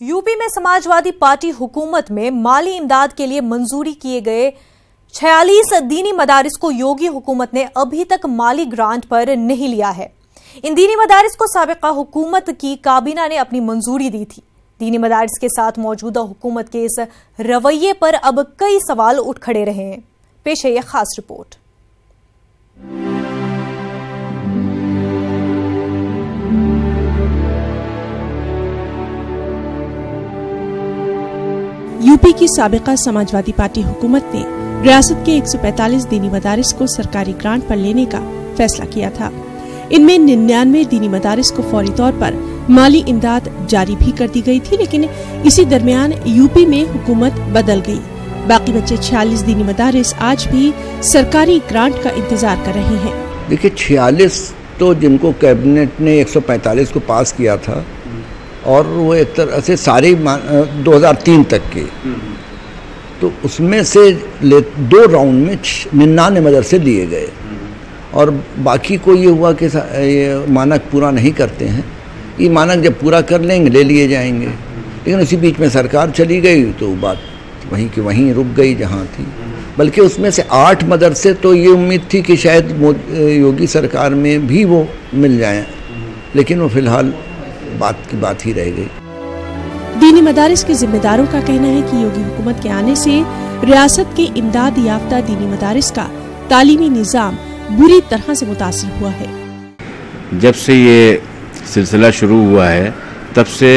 UP में Samajwadi party हुकूमत में माली इमदाद के लिए मंजूरी किए गए 46 दीनी मदारिस को योगी हुकूमत ने अभी तक माली ग्रांट पर नहीं लिया है। इन दीनी मदारिस को साबिका हुकूमत की काबीना ने अपनी मंजूरी दी थी। दीनी मदारिस के साथ मौजूदा हुकूमत के इस रवैये पर अब कई सवाल उठ खड़े रहे हैं। पेश है यह खास रिपोर्ट। यूपी की साबिका समाजवादी पार्टी हुकूमत ने रियासत के 145 दीनी मदारिस को सरकारी ग्रांट पर लेने का फैसला किया था। इनमें 99 दीनी मदारिस को फौरी तौर पर माली इमदाद जारी भी कर दी गई थी, लेकिन इसी दरमियान यूपी में हुकूमत बदल गई। बाकी बचे 46 दीनी मदारिस आज भी सरकारी ग्रांट का इंतजार कर रहे हैं। देखिए 46 तो जिनको कैबिनेट ने 145 को पास किया था और वो एक तरह से सारे 2003 तक के, तो उसमें से 2 राउंड में 99 मदरसे लिए गए और बाकी को ये हुआ कि ये मानक पूरा नहीं करते हैं। ये मानक जब पूरा कर लेंगे ले लिए जाएंगे, लेकिन उसी बीच में सरकार चली गई तो बात वहीं की वहीं रुक गई जहाँ थी। बल्कि उसमें से 8 मदरसे तो ये उम्मीद थी कि शायद योगी सरकार में भी वो मिल जाएं, लेकिन वो फिलहाल बात ही रह गई। दीनी मदारिस के जिम्मेदारों का कहना है कि योगी हुकूमत के आने से रियासत के इमदाद याफ्ता दीनी मदारिस का तालीमी निज़ाम बुरी तरह से मुतासिर हुआ है। जब से ये सिलसिला शुरू हुआ है तब से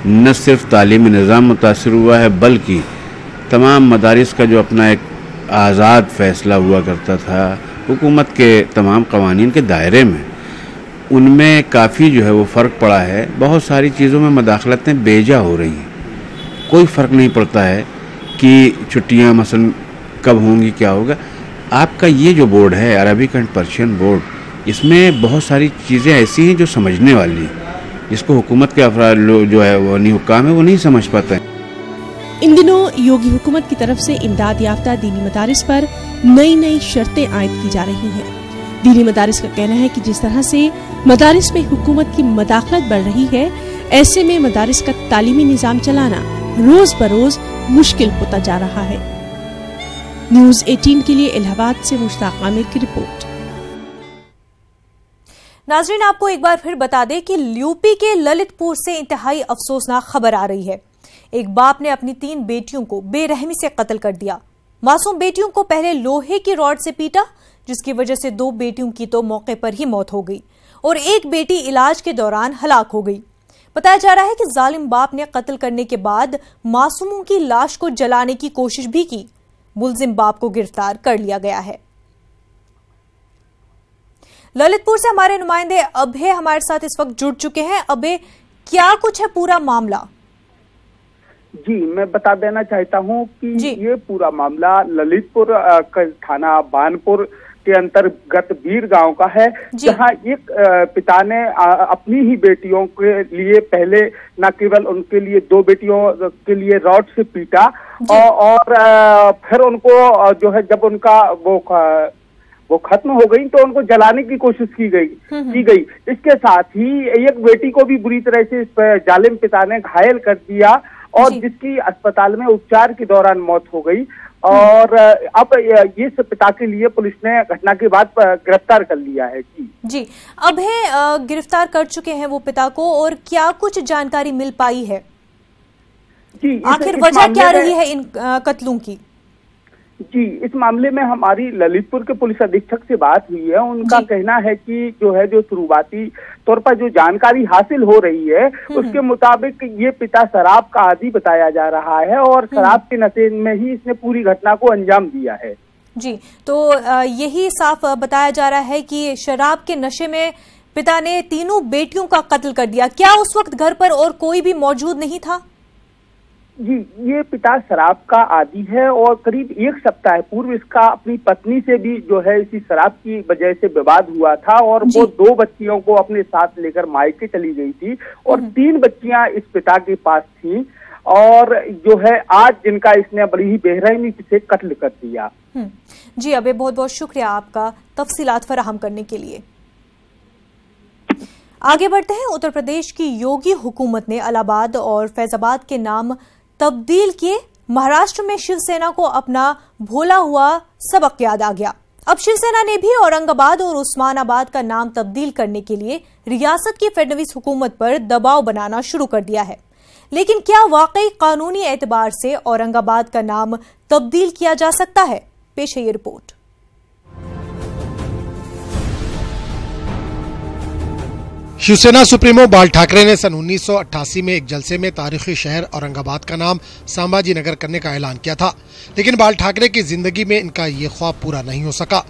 न सिर्फ तालीमी निज़ाम मुतासिर हुआ है, बल्कि तमाम मदारिस का जो अपना एक आज़ाद फैसला हुआ करता था हुकूमत के तमाम कवानीन के दायरे में, उनमें काफ़ी जो है वो फ़र्क पड़ा है। बहुत सारी चीज़ों में मदाखलतें बेजा हो रही हैं, कोई फ़र्क नहीं पड़ता है कि छुट्टियां मसलन कब होंगी, क्या होगा। आपका ये जो बोर्ड है अरबिक एंड पर्शियन बोर्ड, इसमें बहुत सारी चीज़ें ऐसी हैं जो समझने वाली हैं, जिसको हुकूमत के अफराद जो है वो नहीं हुक्काम है वो नहीं समझ पाते हैं। इन दिनों योगी हुकूमत की तरफ से इमदाद याफ्ता दीनी मदारिस पर नई शर्तें आयद की जा रही हैं। दीनी मदारिस का कहना है कि जिस तरह से मदारिस में हुकूमत की मदाखलत बढ़ रही है, ऐसे में मदारिस का तालीमी निज़ाम चलाना रोज बरोज मुश्किल होता जा रहा है। न्यूज़ 18 के लिए इलाहाबाद से मुश्ताक आमिर की रिपोर्ट। नाज़रीन, आपको एक बार फिर बता दें कि यूपी के ललितपुर से इंतहाई अफसोसनाक खबर आ रही है। एक बाप ने अपनी 3 बेटियों को बेरहमी से कत्ल कर दिया। मासूम बेटियों को पहले लोहे की रॉड से पीटा, जिसकी वजह से 2 बेटियों की तो मौके पर ही मौत हो गई और एक बेटी इलाज के दौरान हलाक हो गई। बताया जा रहा है कि जालिम बाप ने कत्ल करने के बाद मासूमों की लाश को जलाने की कोशिश भी की। मुलजिम बाप को गिरफ्तार कर लिया गया है। ललितपुर से हमारे नुमाइंदे अभय हमारे साथ इस वक्त जुड़ चुके हैं। अभय, क्या कुछ है पूरा मामला? जी, मैं बता देना चाहता हूं कि ये पूरा मामला ललितपुर थाना बानपुर के अंतर्गत बीर गांव का है, जहां एक पिता ने अपनी ही बेटियों के लिए पहले न केवल उनके लिए 2 बेटियों के लिए रॉड से पीटा और फिर उनको जो है जब उनका वो खत्म हो गई तो उनको जलाने की कोशिश की गई। इसके साथ ही एक बेटी को भी बुरी तरह से इस जालिम पिता ने घायल कर दिया और जिसकी अस्पताल में उपचार के दौरान मौत हो गई। और अब इस पिता के लिए पुलिस ने घटना के बाद गिरफ्तार कर लिया है। जी, अब है गिरफ्तार कर चुके हैं वो पिता को, और क्या कुछ जानकारी मिल पाई है? जी, आखिर वजह क्या रही है इन कत्लों की? जी, इस मामले में हमारी ललितपुर के पुलिस अधीक्षक से बात हुई है। उनका कहना है कि जो शुरुआती तौर पर जो जानकारी हासिल हो रही है उसके मुताबिक ये पिता शराब का आदी बताया जा रहा है और शराब के नशे में ही इसने पूरी घटना को अंजाम दिया है। जी, तो यही साफ बताया जा रहा है कि शराब के नशे में पिता ने 3 बेटियों का कत्ल कर दिया। क्या उस वक्त घर पर और कोई भी मौजूद नहीं था? जी, ये पिता शराब का आदी है और करीब 1 सप्ताह पूर्व इसका अपनी पत्नी से भी जो है इसी शराब की वजह से विवाद हुआ था और वो 2 बच्चियों को अपने साथ लेकर मायके चली गई थी और 3 बच्चियां इस पिता के पास थीं और जो है आज जिनका इसने बड़ी ही बेरहमी से कत्ल कर दिया। जी, अबे बहुत बहुत शुक्रिया आपका तफसीलात फराहम करने के लिए। आगे बढ़ते हैं। उत्तर प्रदेश की योगी हुकूमत ने इलाहाबाद और फैजाबाद के नाम तब्दील किए। महाराष्ट्र में शिवसेना को अपना भोला हुआ सबक याद आ गया। अब शिवसेना ने भी औरंगाबाद और उस्मानाबाद का नाम तब्दील करने के लिए रियासत की फडणवीस हुकूमत पर दबाव बनाना शुरू कर दिया है। लेकिन क्या वाकई कानूनी एतबार से औरंगाबाद का नाम तब्दील किया जा सकता है? पेश है ये रिपोर्ट। शिवसेना सुप्रीमो बाल ठाकरे ने सन 1988 में एक जलसे में तारीखी शहर औरंगाबाद का नाम संभाजी नगर करने का ऐलान किया था, लेकिन बाल ठाकरे की जिंदगी में इनका ये ख्वाब पूरा नहीं हो सका।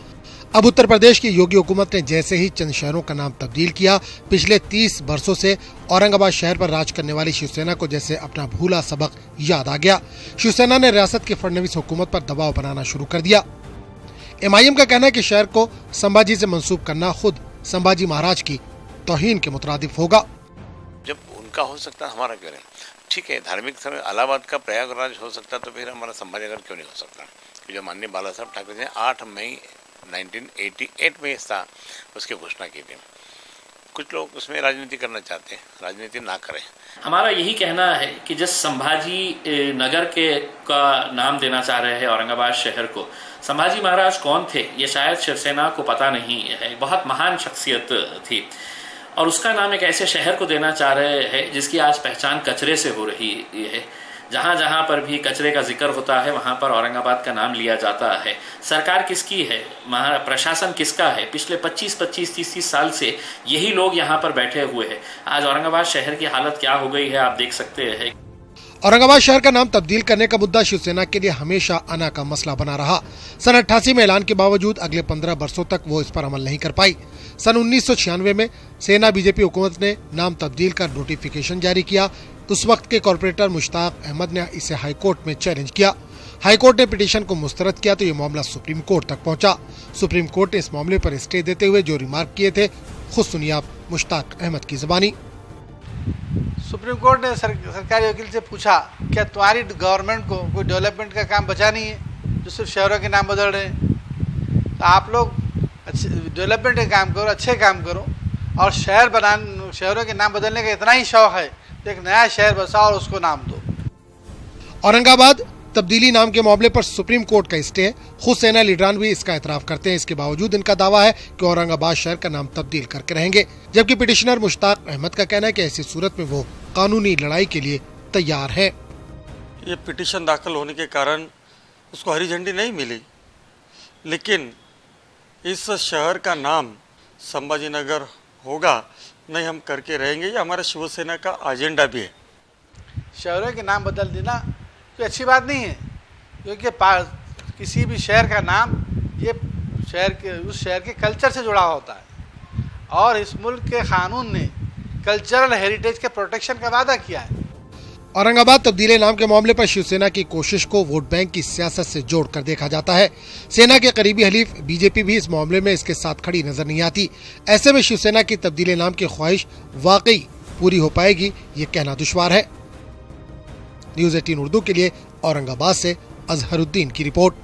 अब उत्तर प्रदेश की योगी हुकूमत ने जैसे ही चंद शहरों का नाम तब्दील किया, पिछले 30 वर्षों से औरंगाबाद शहर पर राज करने वाली शिवसेना को जैसे अपना भूला सबक याद आ गया। शिवसेना ने रियासत की फडणवीस हुकूमत पर दबाव बनाना शुरू कर दिया। MIM का कहना है कि शहर को संभाजी से मंसूब करना खुद संभाजी महाराज की तौहीन के मुतरादिफ होगा। जब उनका हो सकता है हमारा क्यों नहीं? ठीक है, धार्मिक स्थल इलाहाबाद का प्रयागराज हो सकता तो फिर हमारा संभाजीनगर क्यों नहीं हो सकता? जो माननीय बाला साहब ठाकरे जी ने 8 मई 1988 में था उसकी घोषणा की थी। कुछ लोग उसमें राजनीति करना चाहते हैं, राजनीति ना करें। हमारा यही कहना है कि जिस संभाजी नगर का नाम देना चाह रहे हैं औरंगाबाद शहर को, संभाजी महाराज कौन थे ये शायद शिवसेना को पता नहीं है। बहुत महान शख्सियत थी और उसका नाम एक ऐसे शहर को देना चाह रहे हैं जिसकी आज पहचान कचरे से हो रही है। जहां जहां पर भी कचरे का जिक्र होता है वहां पर औरंगाबाद का नाम लिया जाता है। सरकार किसकी है? प्रशासन किसका है? पिछले 25-30 साल से यही लोग यहां पर बैठे हुए हैं। आज औरंगाबाद शहर की हालत क्या हो गई है आप देख सकते हैं। औरंगाबाद शहर का नाम तब्दील करने का मुद्दा शिवसेना के लिए हमेशा अना का मसला बना रहा। सन 88 में ऐलान के बावजूद अगले 15 वर्षों तक वो इस पर अमल नहीं कर पाई। सन 1996 में सेना बीजेपी हुकूमत ने नाम तब्दील कर नोटिफिकेशन जारी किया। उस वक्त के कॉर्पोरेटर मुश्ताक अहमद ने इसे हाईकोर्ट में चैलेंज किया। हाईकोर्ट ने पिटीशन को मुस्तरद किया तो ये मामला सुप्रीम कोर्ट तक पहुंचा। सुप्रीम कोर्ट ने इस मामले पर स्टे देते हुए जो रिमार्क किए थे, खुद सुनिए आप मुश्ताक अहमद की जुबानी। सुप्रीम कोर्ट ने सरकारी वकील से पूछा, क्या तुम्हारी गवर्नमेंट को कोई डेवलपमेंट का काम बचा नहीं है जो सिर्फ शहरों के नाम बदल रहे हैं? तो आप लोग अच्छे डेवलपमेंट के काम करो, अच्छे काम करो, और शहरों के नाम बदलने का इतना ही शौक है तो एक नया शहर बसाओ और उसको नाम दो। औरंगाबाद तब्दीली नाम के मामले पर सुप्रीम कोर्ट का स्टे है। खुद सेना लीडरान भी इसका एतराफ करते हैं। इसके बावजूद इनका दावा है कि औरंगाबाद शहर का नाम तब्दील करके रहेंगे, जबकि पिटिशनर मुश्ताक अहमद का कहना है कि ऐसी सूरत में वो कानूनी लड़ाई के लिए तैयार है। ये पिटिशन दाखिल होने के कारण उसको हरी झंडी नहीं मिली, लेकिन इस शहर का नाम संभाजी नगर होगा, नहीं हम करके रहेंगे। ये हमारा शिवसेना का एजेंडा भी है। शहरों के नाम बदल देना कोई अच्छी बात नहीं है, क्योंकि किसी भी शहर का नाम ये उस शहर के कल्चर से जुड़ा होता है और इस मुल्क के कानून ने कल्चरल हेरिटेज के प्रोटेक्शन का वादा किया है। औरंगाबाद तब्दीली नाम के मामले पर शिवसेना की कोशिश को वोट बैंक की सियासत से जोड़कर देखा जाता है। सेना के करीबी हलीफ बीजेपी भी इस मामले में इसके साथ खड़ी नजर नहीं आती। ऐसे में शिवसेना की तब्दीली नाम की ख्वाहिश वाकई पूरी हो पाएगी ये कहना दुश्वार है। न्यूज़ 18 उर्दू के लिए औरंगाबाद से अजहरुद्दीन की रिपोर्ट।